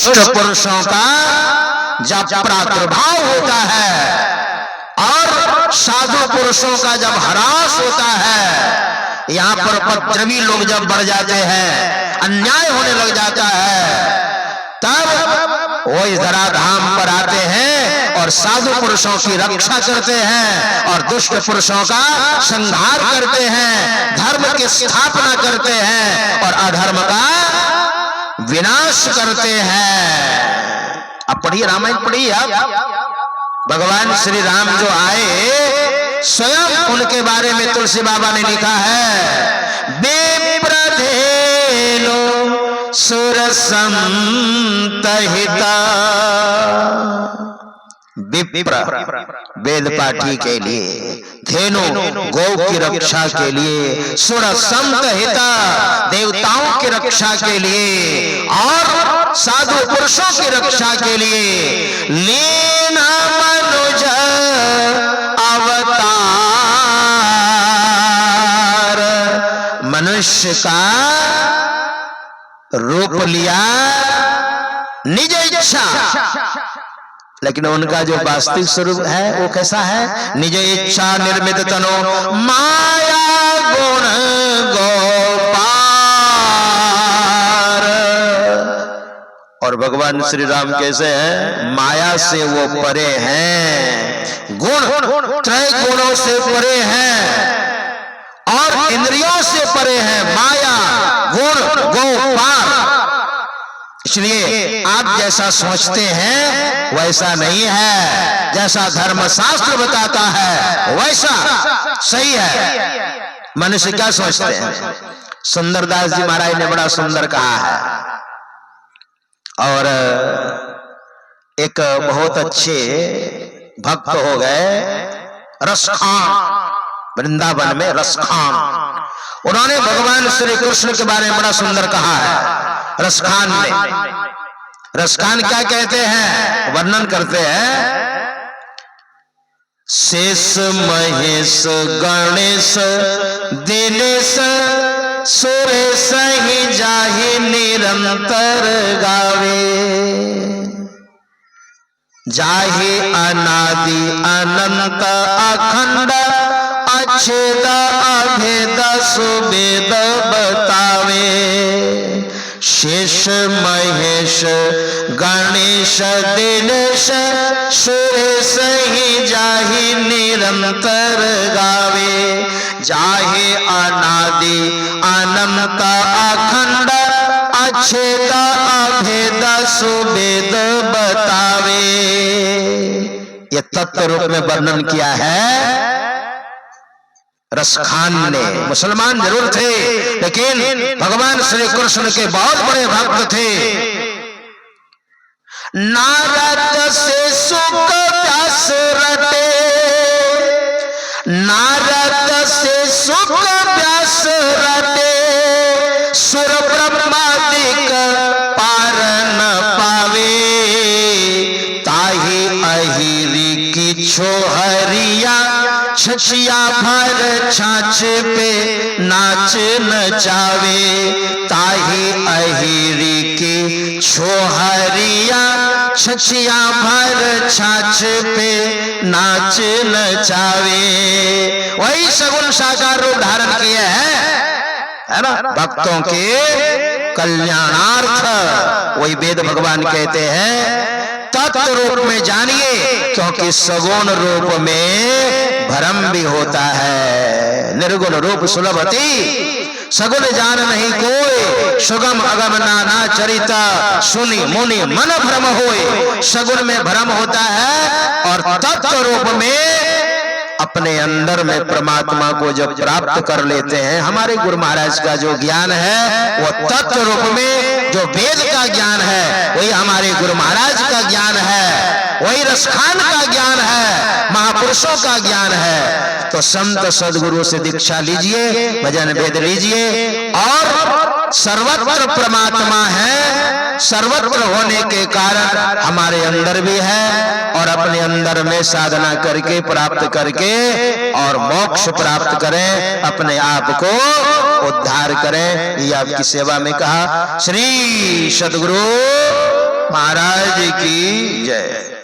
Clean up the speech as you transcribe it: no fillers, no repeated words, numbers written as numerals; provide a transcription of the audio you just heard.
दुष्ट पुरुषों का जब प्रादुर्भाव होता है और साधु पुरुषों का जब ह्रास होता है, यहाँ पर उपद्रवी लोग जब बढ़ जाते हैं, अन्याय होने लग जाता है, तब वो इस धराधाम पर आते हैं और साधु पुरुषों की रक्षा करते हैं और दुष्ट पुरुषों का संहार करते हैं, धर्म की स्थापना करते हैं और अधर्म का विनाश करते हैं। अब पढ़िए, रामायण पढ़िए। अब भगवान श्री राम जो आए, स्वयं उनके बारे में तुलसी बाबा ने लिखा है, विप्रधेनु सुरसंतहिता। विप्र वेद पाठी के लिए, धेनु गौ की रक्षा के लिए, सुर संतहिता देवताओं की रक्षा के लिए और साधु पुरुषों की रक्षा के लिए लीन मनुज अवतार, मनुष्य का रूप लिया निज इच्छा, लेकिन उनका जो वास्तविक स्वरूप है वो कैसा है? निज इच्छा निर्मित तनो माया गुण गोपार। और भगवान श्री राम कैसे हैं? माया से वो परे हैं, गुण त्रय गुणों से परे हैं और इंद्रियों से परे हैं, माया गुण गोपार। इसलिए आप जैसा सोचते हैं वैसा नहीं है, जैसा धर्मशास्त्र बताता है वैसा सही है। मनुष्य क्या सोचते हैं? सुंदरदास जी महाराज ने बड़ा सुंदर कहा है, और एक बहुत अच्छे भक्त हो गए रसखान, वृंदावन में रसखान, उन्होंने भगवान श्री कृष्ण के बारे में बड़ा सुंदर कहा है। रसखान ने, रसखान क्या कहते हैं, वर्णन करते हैं, शेष महेश गणेश दिनेश सुरेश ही जाहि निरंतर गावे, जाहि अनादि अनंत अखंड अछेद अभेद सुवेद बतावे। शेष महेश गणेश दिनेश सुरेश ही जाहि निरंतर गावे, जाहि अनादि अनंत अखंड अछेद अभेद सुवेद बतावे। ये तत्व रूप में वर्णन किया है रसखान ने। मुसलमान जरूर थे, लेकिन भगवान श्री कृष्ण के बहुत बड़े भक्त थे। नारद से सुख व्यास रटे, नारद से सुख व्यास रटे, सुर ब्रह्मादिक पार न पावे, ताहि अहिरी की छोहरिया छछिया भर छाछ पे नाच नचावे, ताहि अहिरी की छोहरिया छछिया भर छाछ पे नाच नचावे। वही सगुन साकार रूप धारण किए है ना, भक्तों के कल्याणार्थ। वही वेद भगवान कहते हैं तत्व रूप में जानिए, क्योंकि सगुण रूप में भ्रम भी होता है। निर्गुण रूप सुलभति सगुण जान नहीं कोई, सुगम अगम नाना चरिता, सुनि मुनि मन भ्रम होए। सगुण में भ्रम होता है और तत्व रूप में अपने अंदर में परमात्मा को जब प्राप्त कर लेते हैं, हमारे गुरु महाराज का जो ज्ञान है वो तत्व रूप में, जो वेद का ज्ञान है वही हमारे गुरु महाराज का ज्ञान है, वही रसखान का ज्ञान है, महापुरुषों का ज्ञान है। तो संत सदगुरु से दीक्षा लीजिए, भजन वेद लीजिए, और सर्वत्र परमात्मा है, सर्वत्र होने के कारण हमारे अंदर भी है, और अपने अंदर में साधना करके प्राप्त करके और मोक्ष प्राप्त करें, अपने आप को उद्धार करें। ये आपकी सेवा में कहा। श्री सद्गुरु महाराज की जय।